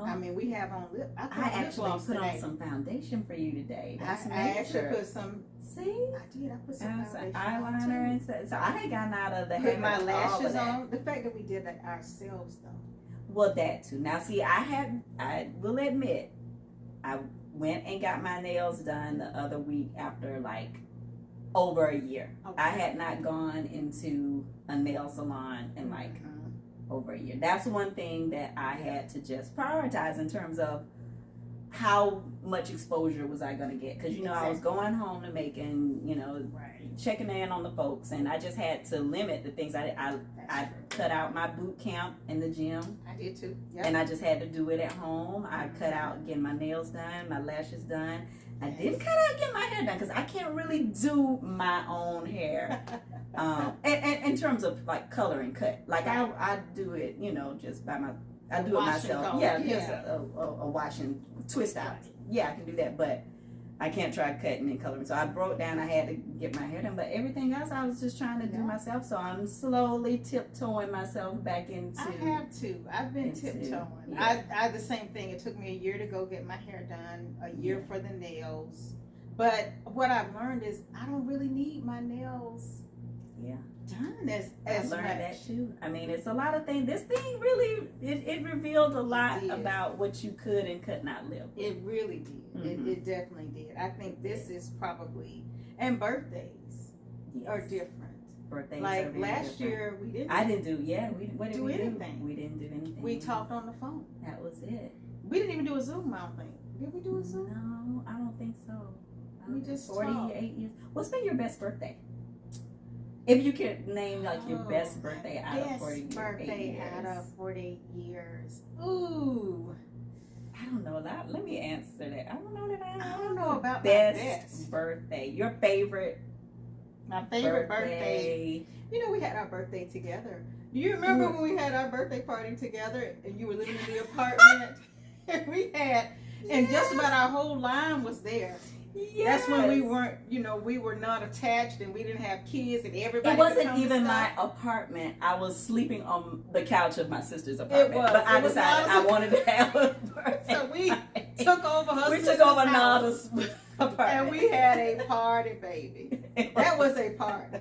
I mean, we have on lip. I actually put on some foundation for you today. I actually put some. See? I did. I put some foundation eyeliner and stuff. So I had gotten out of the habit. Put my lashes on. The fact that we did that ourselves, though. Well, that too. Now, see, I will admit, I went and got my nails done the other week after like over a year. Okay. I had not gone into a nail salon in like over a year. That's one thing that I had to just prioritize in terms of how much exposure was I going to get? Because, I was Exactly. going home to Macon, Right. checking in on the folks, and I just had to limit the things I That's true. cut out my boot camp in the gym, I did too. Yep. and I just had to do it at home. I cut out getting my nails done, my lashes done. I didn't cut out getting my hair done because I can't really do my own hair. And in terms of like color and cut, like I do it, just by my. I do it Wash and myself. go. Yeah, Yeah. just a wash and twist out. Yeah, I can do that, but I can't try cutting and coloring. So I broke down. I had to get my hair done, but everything else I was just trying to do myself. So I'm slowly tiptoeing myself back into. I have to. I've been tiptoeing. Yeah. I the same thing. It took me a year to go get my hair done, a year for the nails. But what I've learned is I don't really need my nails done as I learned much. that too. I mean, it's a lot of things. This thing really it revealed a lot did. about what you could and could not live with. It really did. Mhm. It definitely did. I think this is probably, and birthdays are different. Birthdays Like are very last different. year, we didn't. I didn't do. Yeah, what did do we anything. do? We didn't do anything. We talked on the phone. That was it. We didn't even do a Zoom. I don't think. Did we do a Zoom? No, I don't think so. We just 48 talked. years. What's been your best birthday? If you could name like your best birthday out of 40 Best birthday years. out of 40 years. Ooh. I don't know that. Let me answer that. I don't know that. I don't know about my best best. birthday. Your favorite My favorite birthday. You know, we had our birthday together. Do you remember when we had our birthday party together and you were living in the apartment? And we had, and just about our whole line was there. Yes. That's when we weren't, we were not attached and we didn't have kids and everybody. It could wasn't come even and my stop. apartment. I was sleeping on the couch of my sister's apartment. was. But I It was decided Nada's- I wanted to have a birthday. So we party. took over her We took sister's over house, Nada's apartment. and we had a party, baby. That was a party.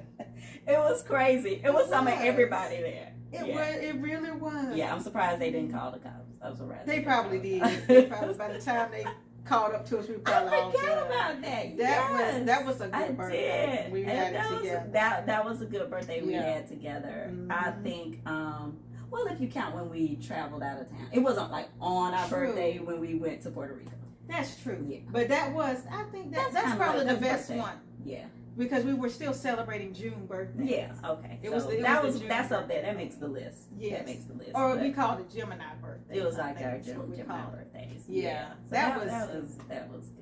It was crazy. It was some of was. everybody there. It really was. Yeah, I'm surprised they didn't call the cops. I was surprised. They didn't probably call did. the They cops. probably, by the time they called up to us, we I probably all forgot done. about that. That was a good I birthday. did. We And had that it was, together. That was a good birthday we Yeah. had together. I Mhm. think. Well, if you count when we traveled out of town, it wasn't like on our True. birthday when we went to Puerto Rico. That's true. Yeah. But that was, I think that's kinda probably like the that's best birthday. one Yeah. because we were still celebrating June birthdays. Yeah. Okay. It was So the- it that was was the that's June up there. That makes the list. Yes. That makes the list. Or but we called it Gemini birthdays. it was I like think our is what we Gemini called it. birthdays. Yeah. So That that was good.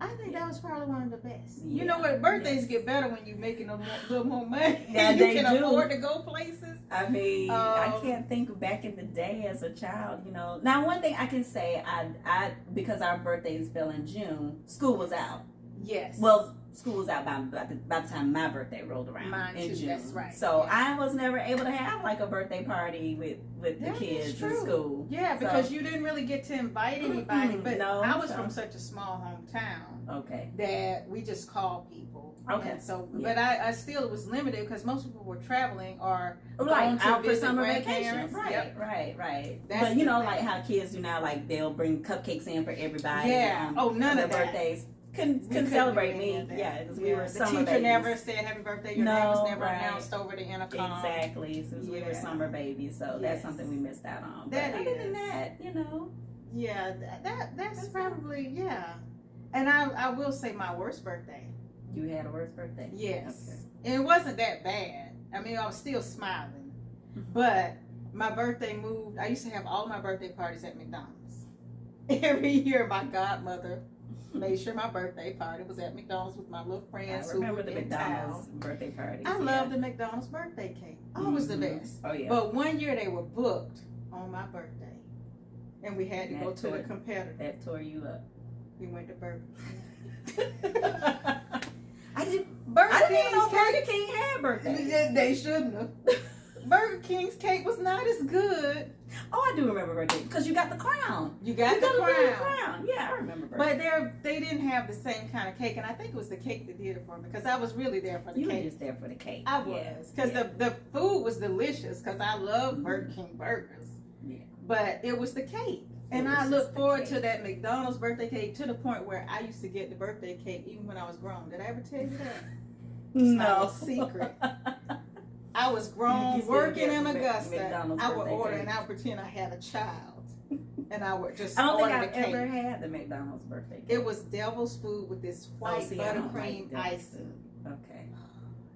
I think that was probably one of the best. Yeah. You know what? Birthdays Yes. get better when you're making a little more money. Yeah, you they can do. afford to go places. I mean, I Um, can't think back in the day as a child, Now, one thing I can say, I because our birthdays fell in June, school was out. Yes. Well, school was out by the time my birthday rolled around Mine in too, June. that's right. So Yeah. I was never able to have like a birthday party with the That is kids in true. school. Yeah, because you didn't really get to invite anybody. Mm-mm, But no, I was so- from such a small hometown Okay. that we just called people. Okay. And so, Yeah. but I still was limited because most people were traveling or going Right, to out for visit summer vacation. grandparents. Right, Yep. right. That's But the like thing. how kids do now, like they'll bring cupcakes in for everybody. Yeah. Oh, none their of that. birthdays. We Couldn't couldn't celebrate do me. any of that. Yeah, because we Yeah. were the summer teacher babies. never said happy birthday. Your No, name was never right. announced over the intercom. Exactly, since we were Yeah. summer babies, so that's Yes. something we missed out on. That but other than is. that, Yeah, that's That's probably And I will say my worst birthday. you had a worse birthday. Yes. And it wasn't that bad. I mean, I was still smiling. But my birthday moved. I used to have all my birthday parties at McDonald's. Every year, my godmother made sure my birthday party was at McDonald's with my little I friends remember who the were in McDonald's town. birthday parties. I love the McDonald's birthday cake. Always the Mhm. best. Oh yeah. But one year they were booked on my birthday. And we had to That go to the tore- competitor. that tore you up. We went to Burger King. I didn't Burger even know King's Burger cake. King had birthdays. They shouldn't have. Burger King's cake was not as good. Oh, I do remember Burger King because you got the crown. You got You the got a crown. crown. Yeah, I remember Burger But they didn't have the same kind of cake, and I think it was the cake that did it for me because I was really there for the You were cake. just there for the cake. I Yeah, was because yeah. the food was delicious because I love Burger King burgers. Yeah. But it was the cake, and was I just look the forward cake. to that McDonald's birthday cake to the point where I used to get the birthday cake even when I was grown. Did I ever tell you that? No a secret. I was You grown, can still working get in Mc- Augusta. McDonald's I would birthday order cake. and I would pretend I had a child. and I would just I don't think order I've the cake. ever had the McDonald's birthday cake. It was devil's food with this white see, I don't buttercream like icing. Okay.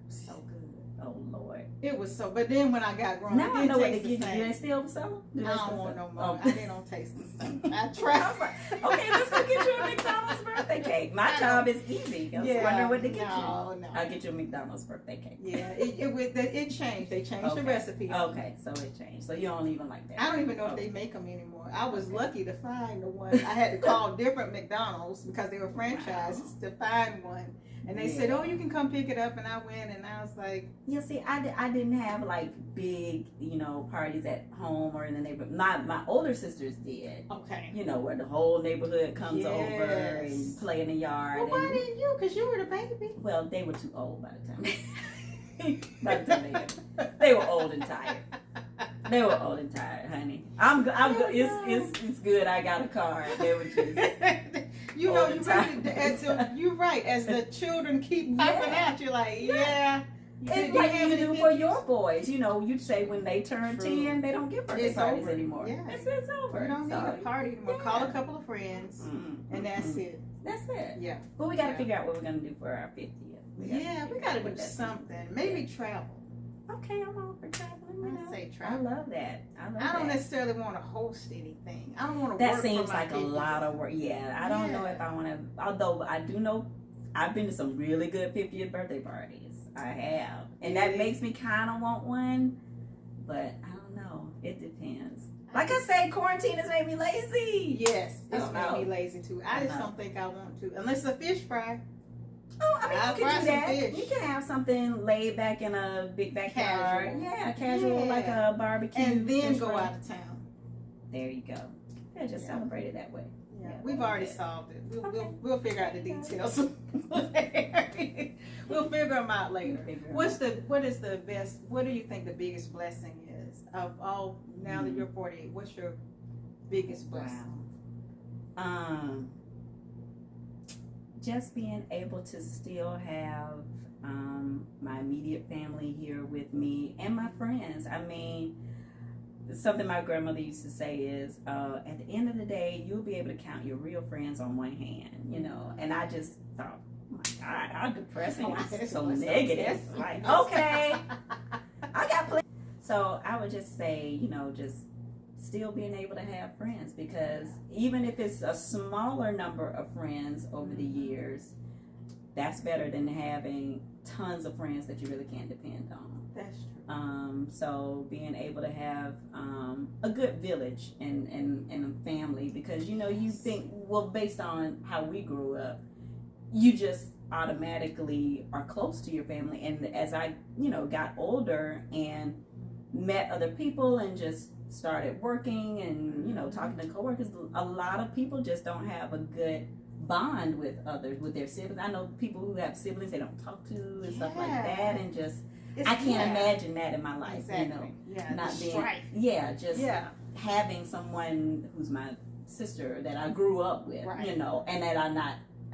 So good. Oh Lord. It was so. But then when I got grown, Now it I know what didn't to taste give the you. same. Do they still sell them? I don't want no more. Oh. They don't taste the same. I I was tried. like, okay, let's go get you a McDonald's birthday cake. My job is easy. I was wondering what to get you. No. I'll get you a McDonald's birthday cake. Yeah, it changed. They changed the Okay. recipe. Okay, so it changed. So you don't even like that. I don't even know if they make them anymore. I was lucky to find the one. I had to call different McDonald's because they were franchises to find one. And they said, "Oh, you can come pick it up." And I went, and I was like, Yeah, see, I didn't have like big, parties at home or in the neighborhood. My older sisters did. "Okay." Where the whole neighborhood comes Yes. over and play in the yard. Well, why and, didn't you? Because you were the baby. well, they were too old by the time. By the time they were old and tired. They were old and tired, honey. I'm good. It's good. I got a car. They were just. You All know, the you time. really, you're right. As the children keep popping Yeah. out, you're like, yeah. It's Do like have you any do for pictures? your boys. You'd say when they turn True. 10, they don't get birthday It's parties over. anymore. Yeah. It's over. You don't need So, a party anymore. yeah. Call a couple of friends, and that's it. That's it. Yeah. But we got to Yeah. figure out what we're going to do for our 50th. We got to do something. Maybe travel. Okay, I'm all for traveling. I say I travel. love that. I don't necessarily want to host anything. I don't want to That work seems for my like a 50th. lot of work. Yeah, I don't know Yeah. if I want to. Although I do know, I've been to some really good 50th birthday parties. I have, and that makes me kind of want one. But I don't know. It depends. Like I said, quarantine has made me lazy. Yes, I it's don't made know. me lazy too. I just don't think I want to, unless it's a fish fry. Oh, I mean, I'll you can fry do some that. fish. You can have something laid back in a big backyard. Casual. Yeah, casual, Yeah. like a barbecue. And then fish go fry. out of town. There you go. Yeah, just Yeah. celebrate it that way. Yeah, Yeah, we've we'll already do it. solved it. Okay. We'll figure out the details. We'll figure them out later. What is the best? What do you think the biggest blessing is of all? Now that you're 48, what's your biggest blessing? Wow. Just being able to still have my immediate family here with me and my friends. I mean, something my grandmother used to say is, at the end of the day, you'll be able to count your real friends on one hand, And I just thought, oh my God, how depressing. I'm so negative. Like, okay, I got plenty. So I would just say, just still being able to have friends, because even if it's a smaller number of friends over the years, that's better than having tons of friends that you really can't depend on. That's true. So being able to have a good village and a family, because you think, well, based on how we grew up, you just automatically are close to your family. And as I got older and met other people and just started working and talking to coworkers, a lot of people just don't have a good bond with others, with their siblings. I know people who have siblings they don't talk to and stuff like that, and just I can't imagine that in my life. Exactly. Yeah. Not the being strife. just having someone who's my sister that I grew up with, Right. and that I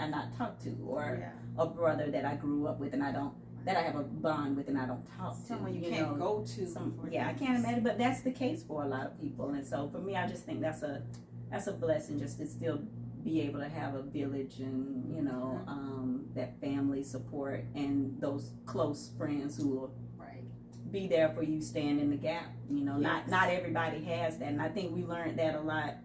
not talk to, or a brother that I grew up with and I have a bond with and I don't talk to. Someone you can't go to. I can't imagine, but that's the case for a lot of people. And so for me, I just think that's a blessing, just to still be able to have a village and that family support and those close friends who will be there for you, stand in the gap. Not everybody has that, and I think we learned that a lot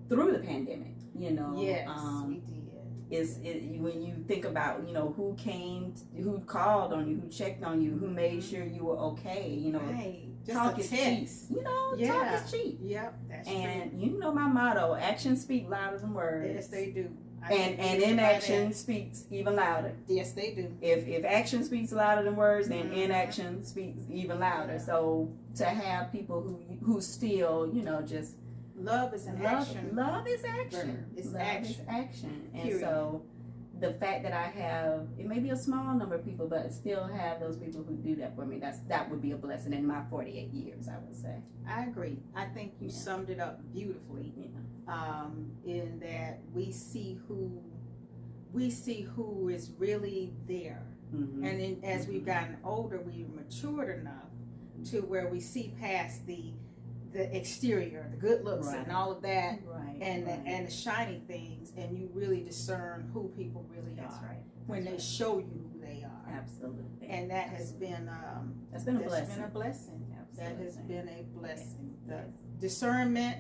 through the pandemic. Yes, we did. When you think about who came, who called on you, who checked on you, who made sure you were okay. Right. Just talk a is text. cheap. Talk is cheap. Yep, that's And true. my motto: actions speak louder than words. Yes, they do. And inaction speaks even louder. Yes, they do. If action speaks louder than words, then inaction speaks even louder. So to have people who still just love is an action. Love is action. It's love action. is action. And Period. so the fact that I have, it may be a small number of people, but still have those people who do that for me, that would be a blessing in my 48 years, I would say. I agree. I think you summed it up beautifully. Yeah. In that we see who is really there, Mm-hmm. and then as we've gotten older, we've matured enough to where we see past the the exterior, the good looks Right. and all of that, Right. and right. and the shiny things, and you really discern who people really That's are right. when That's they show you who they are. Absolutely. And that has been That's been a that's blessing. been a blessing. That has Absolutely. been a blessing. The Yes. discernment,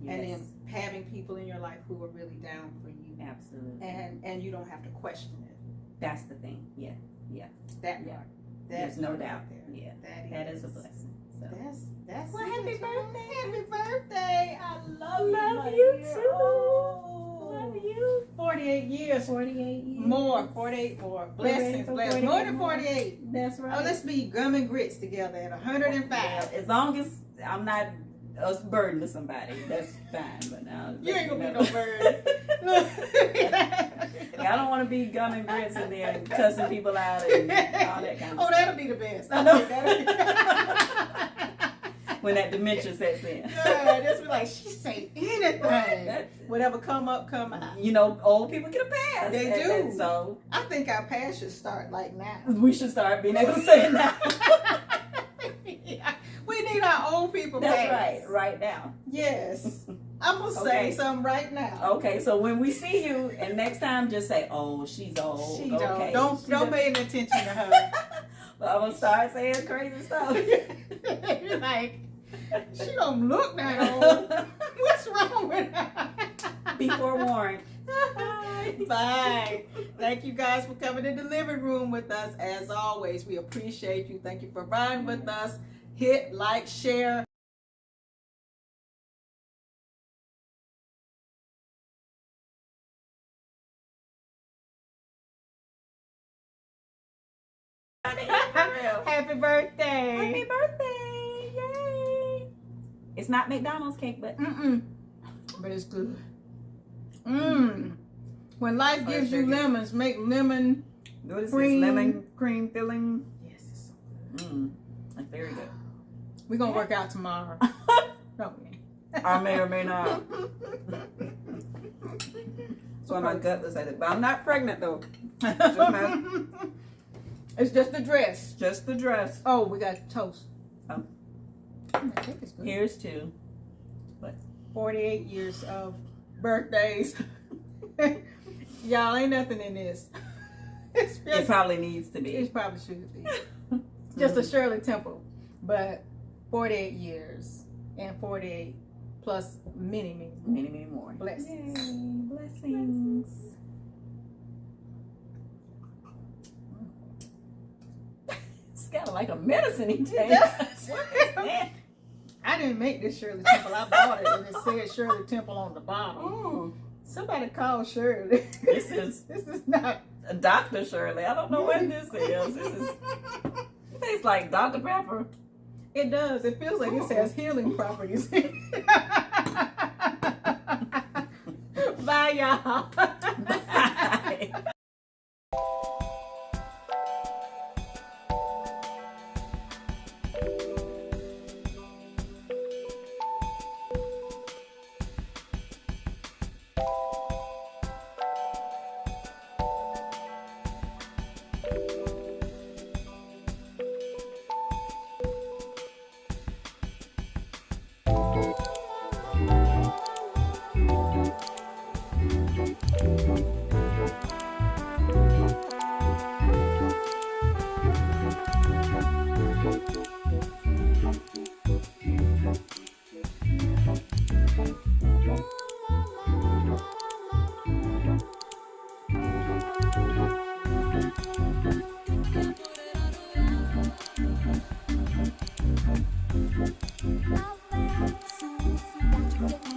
and Yes. then having people in your life who are really down for you, Absolutely. and you don't have to question it. That's the thing. Yeah. That Yeah. part. There's That's no right doubt. there. Yeah. That That is a blessing. So. That's Well, it. happy birthday. Happy birthday. I love Love you. you dear. too. Oh, Love you. 48 years. 48 years. More. 48 more. Blessings. for Blessings. 48 More than more. 48. That's right. Oh, let's be gum and grits together at 105. Well, as long as I'm not a burden to somebody, that's fine. But now You ain't gonna be no burden. I don't want to be gum and grits and then cussing people out and all that kind of Oh, stuff. that'll be the best. I know. That'll When that dementia sets in. be, yeah, just be like, she say anything. That- Whatever come up, come out. You know, old people get a pass. They And- do. and so I think our past should start like now. we should start being able to say it now. Yeah. We need our old people That's pass. right now. Yes. I'm going to say Okay. something right now. Okay, so when we see you, and next time just say, "Oh, she's old." She okay. don't She don't pay any attention to her. But I'm gonna start saying crazy stuff. You're like, she don't look that old. What's wrong with her? Be forewarned. Bye. Thank you guys for coming in the living room with us. As always, we appreciate you. Thank you for riding with us. Hit like, share. Happy birthday. Happy birthday! Yay! It's not McDonald's cake, but But it's good. When life Oh, gives that's you very good. lemons, make lemon. what is Cream. this? Lemon cream filling. Yes, it's so good. That's very good. We're going to work out tomorrow. No, we ain't. I may or may not. That's why my gut was like it. But I'm not pregnant though. It's just the dress. Just the dress. Oh, we got toast. Oh. I think it's good. Here's two. 48 years of birthdays. Y'all, ain't nothing in this. It's It just, probably needs to it be. probably should be. Just a Shirley Temple. But 48 years and 48 plus many, many more. Many, many more. Blessings. Yay, blessings. It's kind of like a medicine he takes. I didn't make this Shirley Temple. I bought it and it said Shirley Temple on the bottom. Mm, Somebody call Shirley. this is This is not. Dr. Shirley. I don't know what this is. It tastes like Dr. Pepper. It does. It feels like this has healing properties. Bye, y'all. Bye.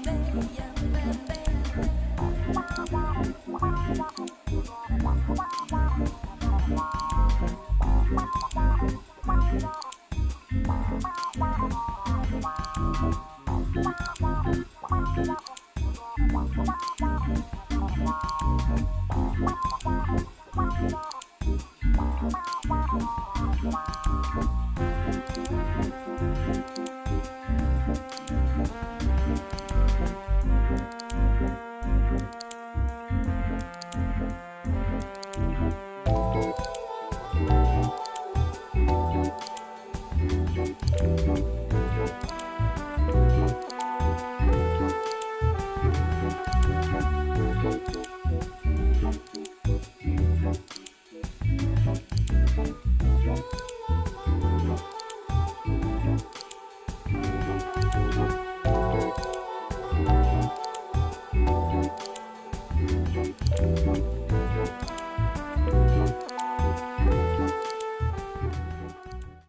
Thank you.